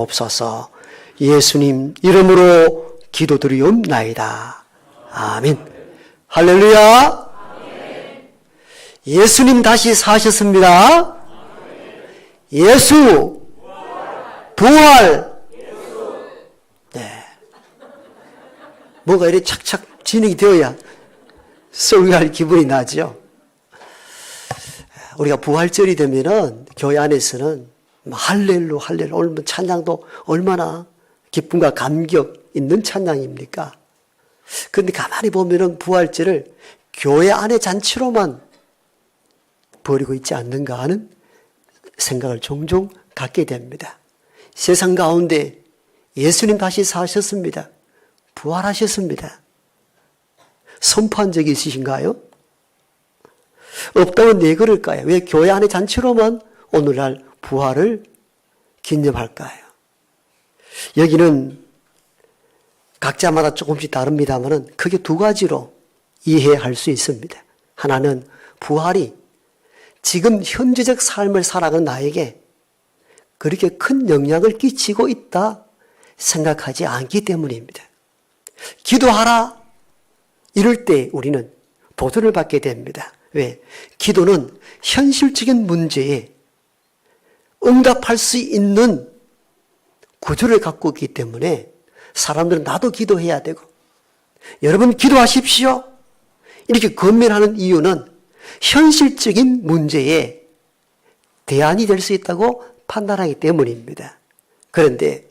없어서 예수님 이름으로 기도드리옵나이다. 아멘. 할렐루야. 예수님 다시 사셨습니다. 예수 부활. 네. 뭐가 이렇게 착착 진행이 되어야 설교할 기분이 나죠. 우리가 부활절이 되면은 교회 안에서는 할렐루 할렐루, 오늘 찬양도 얼마나 기쁨과 감격 있는 찬양입니까? 그런데 가만히 보면은 부활절을 교회 안의 잔치로만 버리고 있지 않는가 하는 생각을 종종 갖게 됩니다. 세상 가운데 예수님 다시 사셨습니다. 부활하셨습니다. 선포한 적이 있으신가요? 없다면 왜 그럴까요? 왜 교회 안의 잔치로만 오늘날 부활을 기념할까요? 여기는 각자마다 조금씩 다릅니다만 크게 두 가지로 이해할 수 있습니다. 하나는 부활이 지금 현재적 삶을 살아가는 나에게 그렇게 큰 영향을 끼치고 있다 생각하지 않기 때문입니다. 기도하라 이럴 때 우리는 도전을 받게 됩니다. 왜? 기도는 현실적인 문제에 응답할 수 있는 구조를 갖고 있기 때문에 사람들은 나도 기도해야 되고 여러분 기도하십시오 이렇게 권면하는 이유는 현실적인 문제에 대안이 될 수 있다고 판단하기 때문입니다. 그런데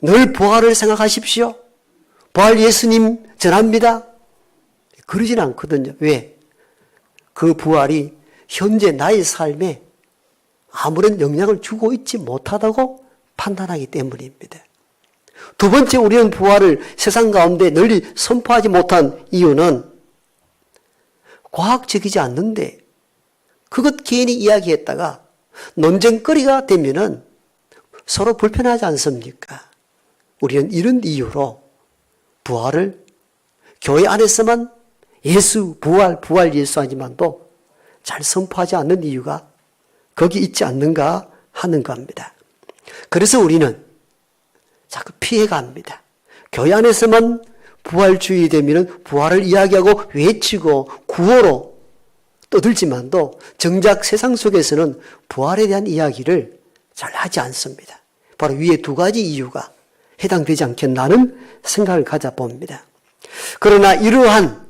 늘 부활을 생각하십시오. 부활 예수님 전합니다. 그러진 않거든요. 왜? 그 부활이 현재 나의 삶에 아무런 영향을 주고 있지 못하다고 판단하기 때문입니다. 두 번째, 우리는 부활을 세상 가운데 널리 선포하지 못한 이유는 과학적이지 않는데 그것 괜히 이야기했다가 논쟁거리가 되면은 서로 불편하지 않습니까? 우리는 이런 이유로 부활을 교회 안에서만 예수, 부활 예수 하지만도 잘 선포하지 않는 이유가 거기 있지 않는가 하는 겁니다. 그래서 우리는 자꾸 피해갑니다. 교회 안에서만 부활주의 되면 부활을 이야기하고 외치고 구호로 떠들지만도 정작 세상 속에서는 부활에 대한 이야기를 잘 하지 않습니다. 바로 위에 두 가지 이유가 해당되지 않겠나는 생각을 가져봅니다. 그러나 이러한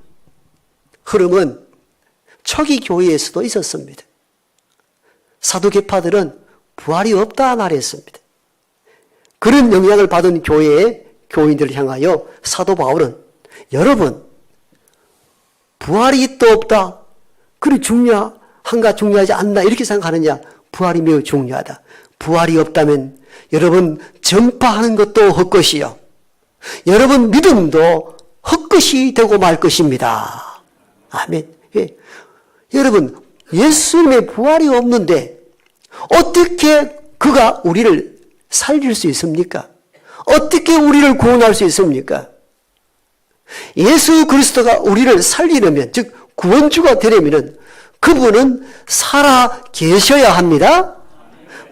흐름은 초기 교회에서도 있었습니다. 사두개파들은 부활이 없다 말했습니다. 그런 영향을 받은 교회의 교인들을 향하여 사도 바울은 여러분 부활이 있다 없다 그리 중요한가 중요하지 않나 이렇게 생각하느냐? 부활이 매우 중요하다. 부활이 없다면 여러분 전파하는 것도 헛것이요 여러분 믿음도 헛것이 되고 말 것입니다. 아멘. 예. 여러분 예수님의 부활이 없는데 어떻게 그가 우리를 살릴 수 있습니까? 어떻게 우리를 구원할 수 있습니까? 예수 그리스도가 우리를 살리려면, 즉 구원주가 되려면 그분은 살아 계셔야 합니다.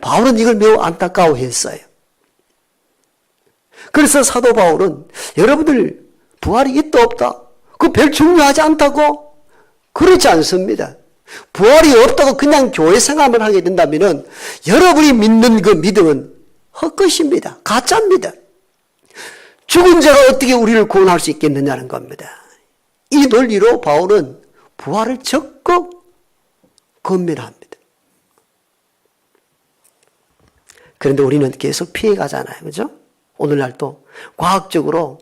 바울은 이걸 매우 안타까워했어요. 그래서 사도 바울은 여러분들 부활이 있다 없다 그거 별 중요하지 않다고 그렇지 않습니다. 부활이 없다고 그냥 교회 생활을 하게 된다면 여러분이 믿는 그 믿음은 헛것입니다. 가짜입니다. 죽은 자가 어떻게 우리를 구원할 수 있겠느냐는 겁니다. 이 논리로 바울은 부활을 적극 권면합니다. 그런데 우리는 계속 피해가잖아요. 그죠? 오늘날도 과학적으로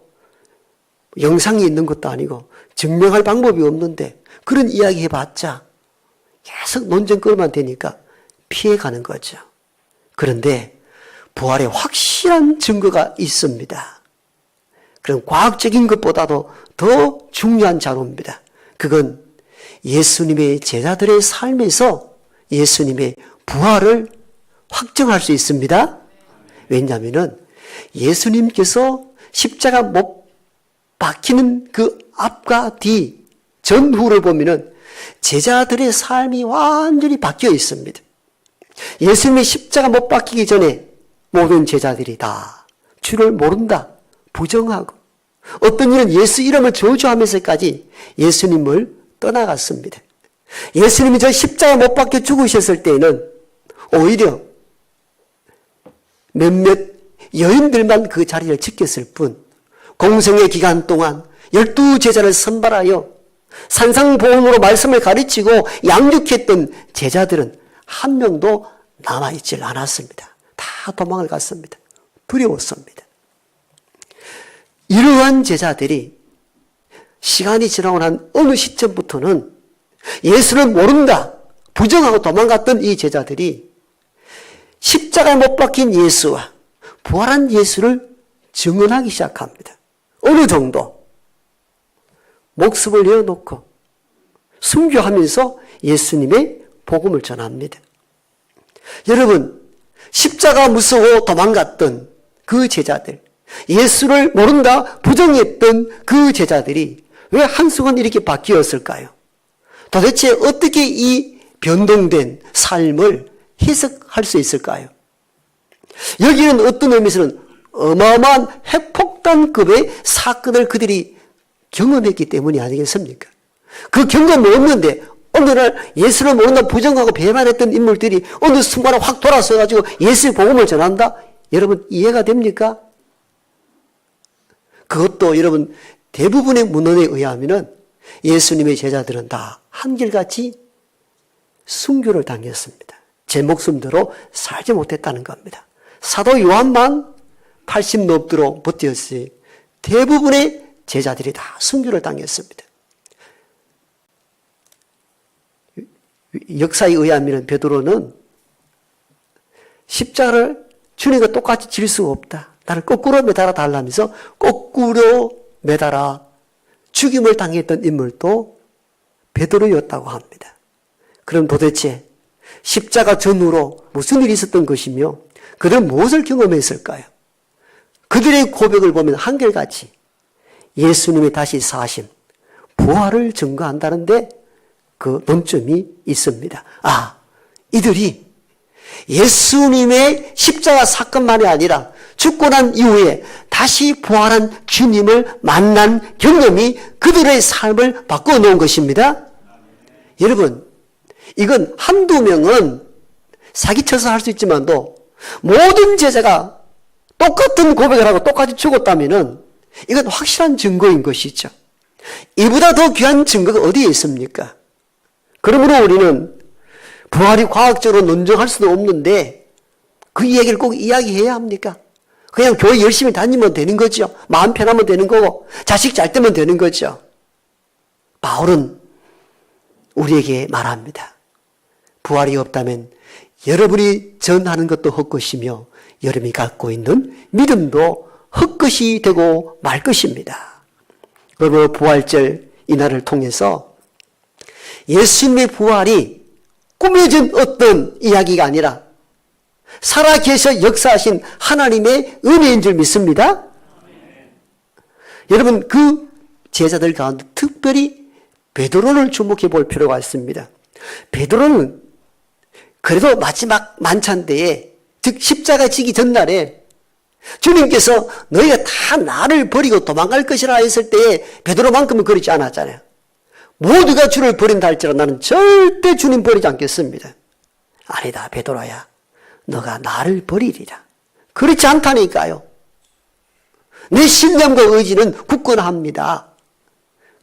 영상이 있는 것도 아니고 증명할 방법이 없는데 그런 이야기 해봤자 계속 논쟁거리만 되니까 피해가는 거죠. 그런데 부활에 확실한 증거가 있습니다. 그럼 과학적인 것보다도 더 중요한 자료입니다. 그건 예수님의 제자들의 삶에서 예수님의 부활을 확정할 수 있습니다. 왜냐하면 예수님께서 십자가 못 박히는 그 앞과 뒤, 전후를 보면은 제자들의 삶이 완전히 바뀌어 있습니다. 예수님의 십자가 못 박히기 전에 모든 제자들이 다 주를 모른다, 부정하고 어떤 이는 예수 이름을 저주하면서까지 예수님을 떠나갔습니다. 예수님이 저 십자가에 못 박혀 죽으셨을 때에는 오히려 몇몇 여인들만 그 자리를 지켰을 뿐, 공생의 기간 동안 12제자를 선발하여 산상보험으로 말씀을 가르치고 양육했던 제자들은 한 명도 남아있질 않았습니다. 다 도망을 갔습니다. 두려웠습니다. 이러한 제자들이 시간이 지나고 난 어느 시점부터는 예수를 모른다, 부정하고 도망갔던 이 제자들이 십자가에 못 박힌 예수와 부활한 예수를 증언하기 시작합니다. 어느 정도 목숨을 내어놓고 순교하면서 예수님의 복음을 전합니다. 여러분, 십자가 무서워 도망갔던 그 제자들, 예수를 모른다 부정했던 그 제자들이 왜 한순간 이렇게 바뀌었을까요? 도대체 어떻게 이 변동된 삶을 해석할 수 있을까요? 여기는 어떤 의미에서는 어마어마한 핵폭탄급의 사건을 그들이 경험했기 때문이 아니겠습니까? 그 경험 없는데 어느 날 예수를 모른다 부정하고 배반했던 인물들이 어느 순간에 확 돌아서가지고 예수의 복음을 전한다? 여러분 이해가 됩니까? 그것도 여러분 대부분의 문헌에 의하면 예수님의 제자들은 다 한결같이 순교를 당했습니다. 제 목숨대로 살지 못했다는 겁니다. 사도 요한만 80 넘도록 버텼으니 대부분의 제자들이 다 순교를 당했습니다. 역사에 의하면 베드로는 십자가를 주님과 똑같이 질 수가 없다. 나를 거꾸로 매달아 달라면서 거꾸로 매달아 죽임을 당했던 인물도 베드로였다고 합니다. 그럼 도대체 십자가 전후로 무슨 일이 있었던 것이며 그들은 무엇을 경험했을까요? 그들의 고백을 보면 한결같이 예수님이 다시 사심, 부활을 증거한다는데 그 논점이 있습니다. 아, 이들이 예수님의 십자가 사건만이 아니라 죽고 난 이후에 다시 부활한 주님을 만난 경험이 그들의 삶을 바꿔놓은 것입니다. 여러분, 이건 한두 명은 사기쳐서 할 수 있지만도 모든 제자가 똑같은 고백을 하고 똑같이 죽었다면 이건 확실한 증거인 것이죠. 이보다 더 귀한 증거가 어디에 있습니까? 그러므로 우리는 부활이 과학적으로 논증할 수도 없는데 그 이야기를 꼭 이야기해야 합니까? 그냥 교회 열심히 다니면 되는 거죠. 마음 편하면 되는 거고 자식 잘 되면 되는 거죠. 바울은 우리에게 말합니다. 부활이 없다면 여러분이 전하는 것도 헛것이며 여러분이 갖고 있는 믿음도 헛것이 되고 말 것입니다. 그러므로 부활절 이날을 통해서 예수님의 부활이 꾸며진 어떤 이야기가 아니라 살아계셔 역사하신 하나님의 은혜인 줄 믿습니다. 여러분 그 제자들 가운데 특별히 베드로를 주목해 볼 필요가 있습니다. 베드로는 그래도 마지막 만찬 때에 즉 십자가 지기 전날에 주님께서 너희가 다 나를 버리고 도망갈 것이라 했을 때에 베드로만큼은 그렇지 않았잖아요. 모두가 주를 버린다 할지라도 나는 절대 주님 버리지 않겠습니다. 아니다 베드로야, 너가 나를 버리리라. 그렇지 않다니까요. 내 신념과 의지는 굳건합니다.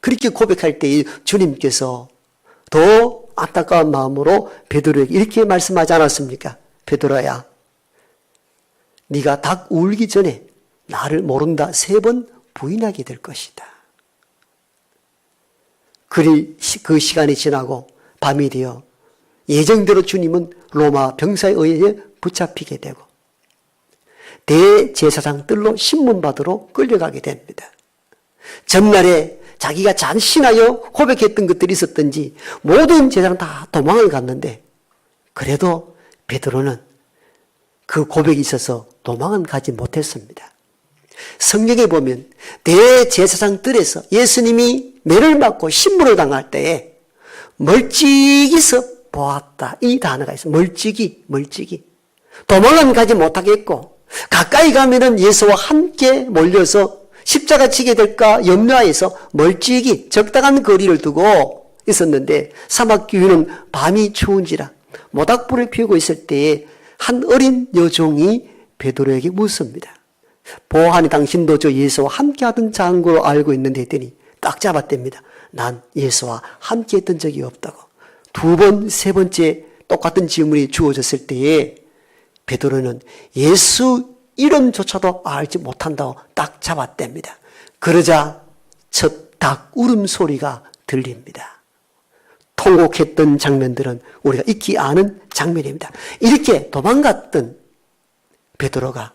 그렇게 고백할 때 주님께서 더 안타까운 마음으로 베드로에게 이렇게 말씀하지 않았습니까? 베드로야, 네가 닭 울기 전에 나를 모른다 3번 부인하게 될 것이다. 그 시간이 지나고 밤이 되어 예정대로 주님은 로마 병사에 의해 붙잡히게 되고 대제사장 뜰로 신문받으러 끌려가게 됩니다. 전날에 자기가 잔신하여 고백했던 것들이 있었던지 모든 제사장 다 도망을 갔는데 그래도 베드로는 그 고백이 있어서 도망은 가지 못했습니다. 성경에 보면 대제사장 뜰에서 예수님이 매를 맞고 신문을 당할 때에 멀찍이서 보았다. 이 단어가 있어요. 멀찍이. 도망은 가지 못하겠고 가까이 가면은 예수와 함께 몰려서 십자가 지게 될까 염려하여서 멀찍이 적당한 거리를 두고 있었는데 사막교회는 밤이 추운지라 모닥불을 피우고 있을 때에 한 어린 여종이 베드로에게 묻습니다. 보아하니 당신도 저 예수와 함께 하던 장고로 알고 있는데 했더니 딱 잡았답니다. 난 예수와 함께 했던 적이 없다고. 두 번, 세 번째 똑같은 질문이 주어졌을 때에 베드로는 예수 이름조차도 알지 못한다고 딱 잡았답니다. 그러자 첫 닭 울음소리가 들립니다. 통곡했던 장면들은 우리가 잊지 않은 장면입니다. 이렇게 도망갔던 베드로가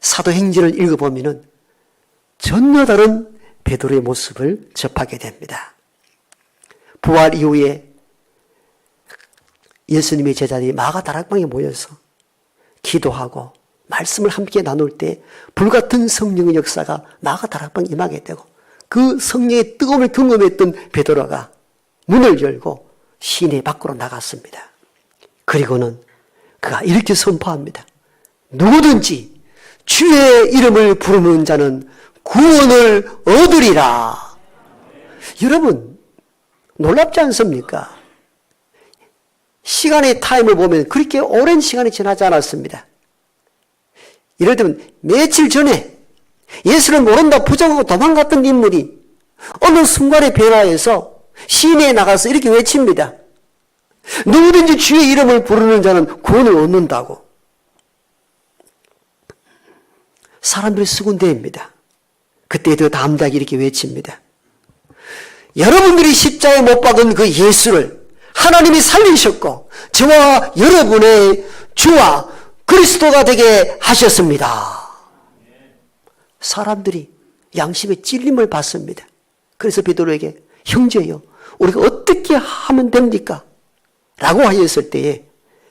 사도행전을 읽어보면 전혀 다른 베드로의 모습을 접하게 됩니다. 부활 이후에 예수님의 제자들이 마가다락방에 모여서 기도하고 말씀을 함께 나눌 때 불같은 성령의 역사가 마가다락방에 임하게 되고 그 성령의 뜨거움을 경험했던 베드로가 문을 열고 시내 밖으로 나갔습니다. 그리고는 그가 이렇게 선포합니다. 누구든지 주의 이름을 부르는 자는 구원을 얻으리라. 여러분 놀랍지 않습니까? 시간의 타임을 보면 그렇게 오랜 시간이 지나지 않았습니다. 예를 들면 며칠 전에 예수를 모른다 부정하고 도망갔던 인물이 어느 순간에 변화해서 시내에 나가서 이렇게 외칩니다. 누구든지 주의 이름을 부르는 자는 구원을 얻는다고. 사람들이 수군대입니다. 그때 더 담대하게 이렇게 외칩니다. 여러분들이 십자가에 못 박은 그 예수를 하나님이 살리셨고 저와 여러분의 주와 그리스도가 되게 하셨습니다. 사람들이 양심의 찔림을 받습니다. 그래서 베드로에게 형제여 우리가 어떻게 하면 됩니까? 라고 하였을 때에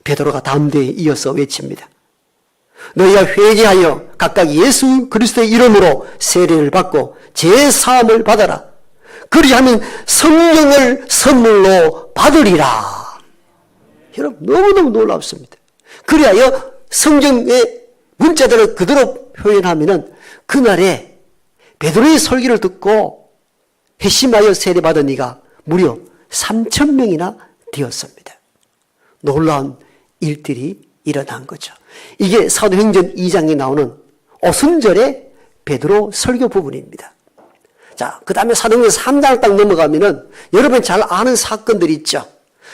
베드로가 담대히 이어서 외칩니다. 너희가 회개하여 각각 예수 그리스도의 이름으로 세례를 받고 제사함을 받아라. 그리하면 성령을 선물로 받으리라. 여러분 너무너무 놀랍습니다. 그리하여 성경의 문자들을 그대로 표현하면은 그날에 베드로의 설교를 듣고 회심하여 세례받은 이가 무려 3,000명이나 되었습니다. 놀라운 일들이 일어난 거죠. 이게 사도행전 2장에 나오는 오순절의 베드로 설교 부분입니다. 자, 그 다음에 사도행전 3장을 딱 넘어가면은 여러분 잘 아는 사건들이 있죠.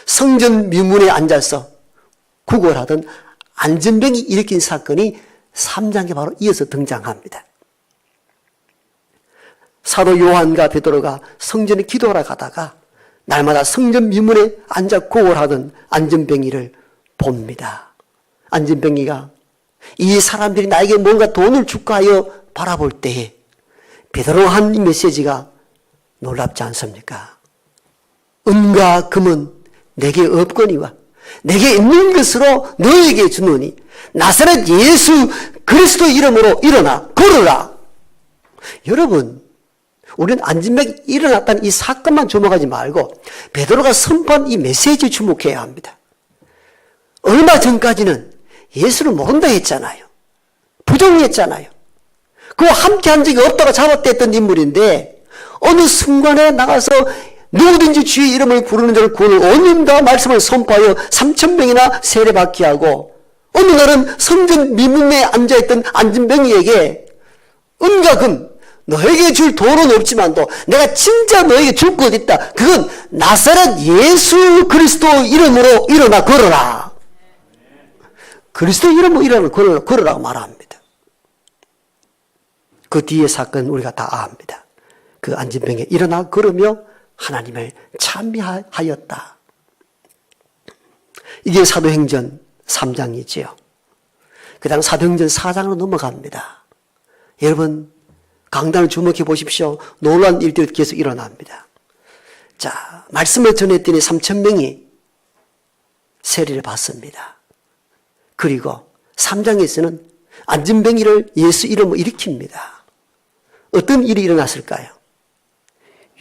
성전 미문에 앉아서 구걸하던 안전병이 일으킨 사건이 3장에 바로 이어서 등장합니다. 사도 요한과 베드로가 성전에 기도하러 가다가 날마다 성전 미문에 앉아 구걸하던 안전병이를 봅니다. 안전병이가 이 사람들이 나에게 뭔가 돈을 줄까 하여 바라볼 때에 베드로가 한 이 메시지가 놀랍지 않습니까? 은과 금은 내게 없거니와 내게 있는 것으로 너에게 주노니 나사렛 예수 그리스도 이름으로 일어나 걸어라. 여러분 우리는 안전병이 일어났다는 이 사건만 주목하지 말고 베드로가 선포한 이 메시지에 주목해야 합니다. 얼마 전까지는 예수를 모른다 했잖아요. 부정했잖아요. 그와 함께 한 적이 없다고 잡아댔던 인물인데 어느 순간에 나가서 누구든지 주의 이름을 부르는 자를 구원을 얻는다 말씀을 선포하여 3,000명이나 세례받게 하고 어느 날은 성전 미문에 앉아있던 안전병이에게 은과 금 너에게 줄 돈은 없지만도 내가 진짜 너에게 줄 것 있다. 그건 나사렛 예수 그리스도 이름으로 일어나 걸어라. 그리스도 이름으로 일어나 걸어라고 말합니다. 그 뒤의 사건 우리가 다 압니다. 그 안전병에 일어나 걸으며 하나님을 찬미하였다. 이게 사도행전 3장이지요. 그 다음 사도행전 4장으로 넘어갑니다. 여러분 강단을 주목해 보십시오. 놀라운 일들이 계속 일어납니다. 자, 말씀을 전했더니 3,000명이 세례를 받습니다. 그리고 3장에서는 안전병이를 예수 이름으로 일으킵니다. 어떤 일이 일어났을까요?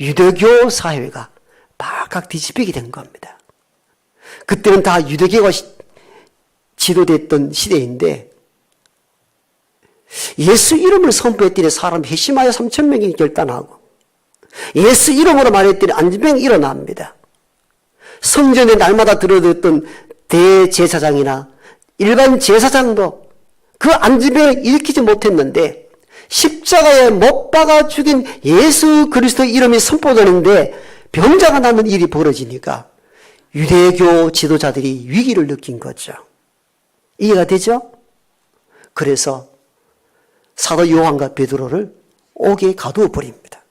유대교 사회가 발칵 뒤집히게 된 겁니다. 그때는 다 유대교가 지도됐던 시대인데 예수 이름을 선포했더니 사람 회심하여 3,000명이 결단하고 예수 이름으로 말했더니 안진병이 일어납니다. 성전에 날마다 들어듣던 대제사장이나 일반 제사장도 그 안진병을 일으키지 못했는데 십자가에 못 박아 죽인 예수 그리스도 이름이 선포되는데 병자가 나는 일이 벌어지니까 유대교 지도자들이 위기를 느낀 거죠. 이해가 되죠? 그래서 사도 요한과 베드로를 옥에 가두어 버립니다.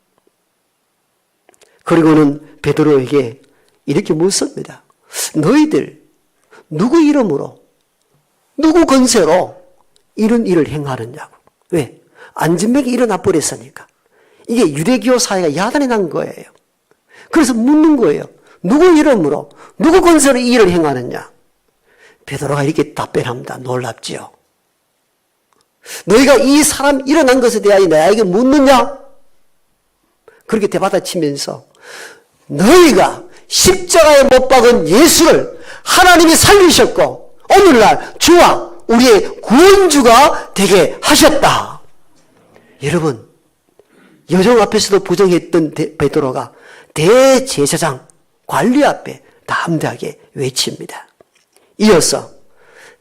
그리고는 베드로에게 이렇게 묻습니다. 너희들 누구 이름으로 누구 권세로 이런 일을 행하느냐고. 왜? 안진병이 일어나 버렸으니까. 이게 유대교 사회가 야단이 난 거예요. 그래서 묻는 거예요. 누구 이름으로 누구 권세로 이 일을 행하느냐. 베드로가 이렇게 답변합니다. 놀랍지요. 너희가 이 사람 일어난 것에 대하여 나에게 묻느냐? 그렇게 대받아치면서 너희가 십자가에 못 박은 예수를 하나님이 살리셨고 오늘날 주와 우리의 구원주가 되게 하셨다. 여러분, 여정 앞에서도 부정했던 베드로가 대제사장 관리 앞에 담대하게 외칩니다. 이어서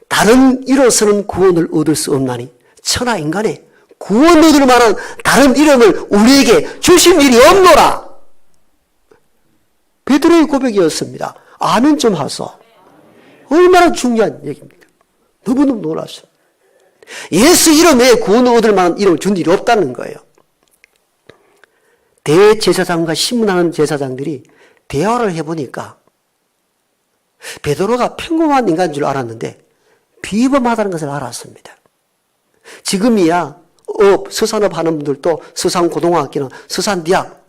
다른 이로서는 구원을 얻을 수 없나니 천하 인간의 구원 얻을 만한 다른 이름을 우리에게 주신 일이 없노라. 베드로의 고백이었습니다. 아멘 좀 하소. 얼마나 중요한 얘기입니까? 너무너무 놀랐어요. 예수 이름에 구원을 얻을 만한 이름을 준 일이 없다는 거예요. 대제사장과 신문하는 제사장들이 대화를 해보니까 베드로가 평범한 인간인 줄 알았는데 비범하다는 것을 알았습니다. 지금이야 수산업 하는 분들도 수산고등학교나 수산대학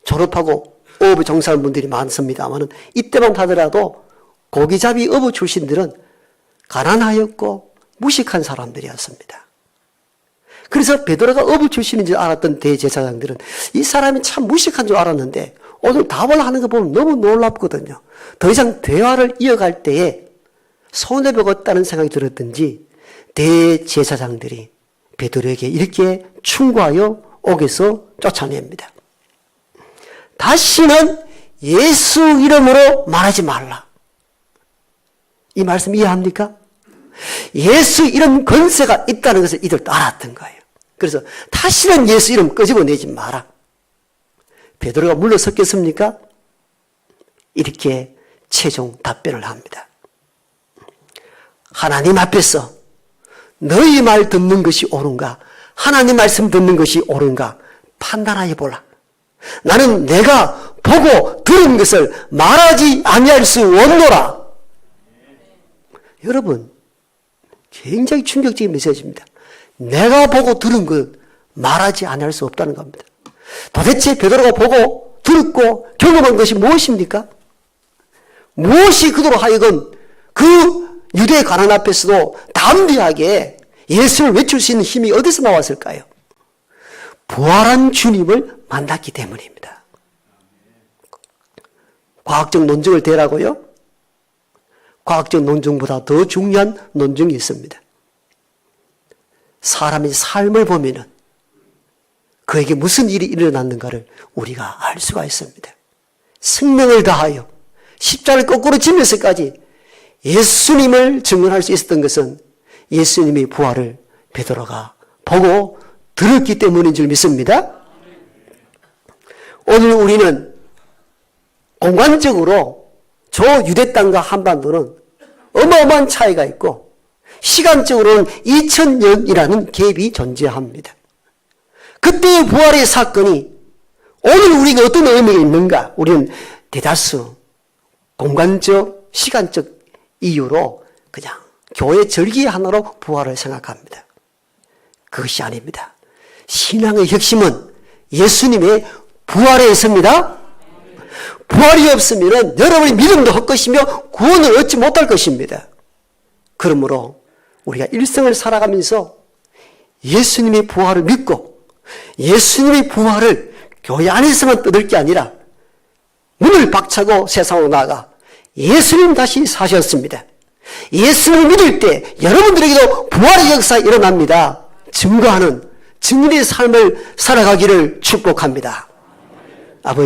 졸업하고 어업에 종사하는 분들이 많습니다만 이때만 하더라도 고기잡이 어부 출신들은 가난하였고 무식한 사람들이었습니다. 그래서 베드로가 어부 출신인 줄 알았던 대제사장들은 이 사람이 참 무식한 줄 알았는데 오늘 답을 하는 거 보면 너무 놀랍거든요. 더 이상 대화를 이어갈 때에 손해보겠다는 생각이 들었든지 대제사장들이 베드로에게 이렇게 충고하여 옥에서 쫓아냅니다. 다시는 예수 이름으로 말하지 말라. 이 말씀 이해합니까? 예수 이름 권세가 있다는 것을 이들도 알았던 거예요. 그래서 다시는 예수 이름 끄집어내지 마라. 베드로가 물러섰겠습니까? 이렇게 최종 답변을 합니다. 하나님 앞에서 너희 말 듣는 것이 옳은가, 하나님 말씀 듣는 것이 옳은가 판단하여 보라. 나는 내가 보고 들은 것을 말하지 아니할 수 없노라. 여러분, 굉장히 충격적인 메시지입니다. 내가 보고 들은 것 말하지 아니할 수 없다는 겁니다. 도대체 베드로가 보고 들었고 경험한 것이 무엇입니까? 무엇이 그도록 하여금 그 유대 가난 앞에서도 담대하게 예수를 외칠 수 있는 힘이 어디서 나왔을까요? 부활한 주님을 만났기 때문입니다. 과학적 논증을 대라고요? 과학적 논증보다 더 중요한 논증이 있습니다. 사람의 삶을 보면은 그에게 무슨 일이 일어났는가를 우리가 알 수가 있습니다. 생명을 다하여 십자가를 거꾸로 지면서까지 예수님을 증언할 수 있었던 것은 예수님의 부활을 베드로가 보고 들었기 때문인 줄 믿습니다. 오늘 우리는 공간적으로 저 유대 땅과 한반도는 어마어마한 차이가 있고 시간적으로는 2000년이라는 갭이 존재합니다. 그때의 부활의 사건이 오늘 우리가 어떤 의미가 있는가? 우리는 대다수 공간적, 시간적 이유로 그냥 교회 절기 하나로 부활을 생각합니다. 그것이 아닙니다. 신앙의 핵심은 예수님의 부활에 있습니다. 부활이 없으면 여러분의 믿음도 헛것이며 구원을 얻지 못할 것입니다. 그러므로 우리가 일생을 살아가면서 예수님의 부활을 믿고 예수님의 부활을 교회 안에서만 떠들 게 아니라 문을 박차고 세상으로 나가 예수님 다시 사셨습니다. 예수님을 믿을 때 여러분들에게도 부활의 역사가 일어납니다. 증거하는 증인의 삶을 살아가기를 축복합니다. 아버지.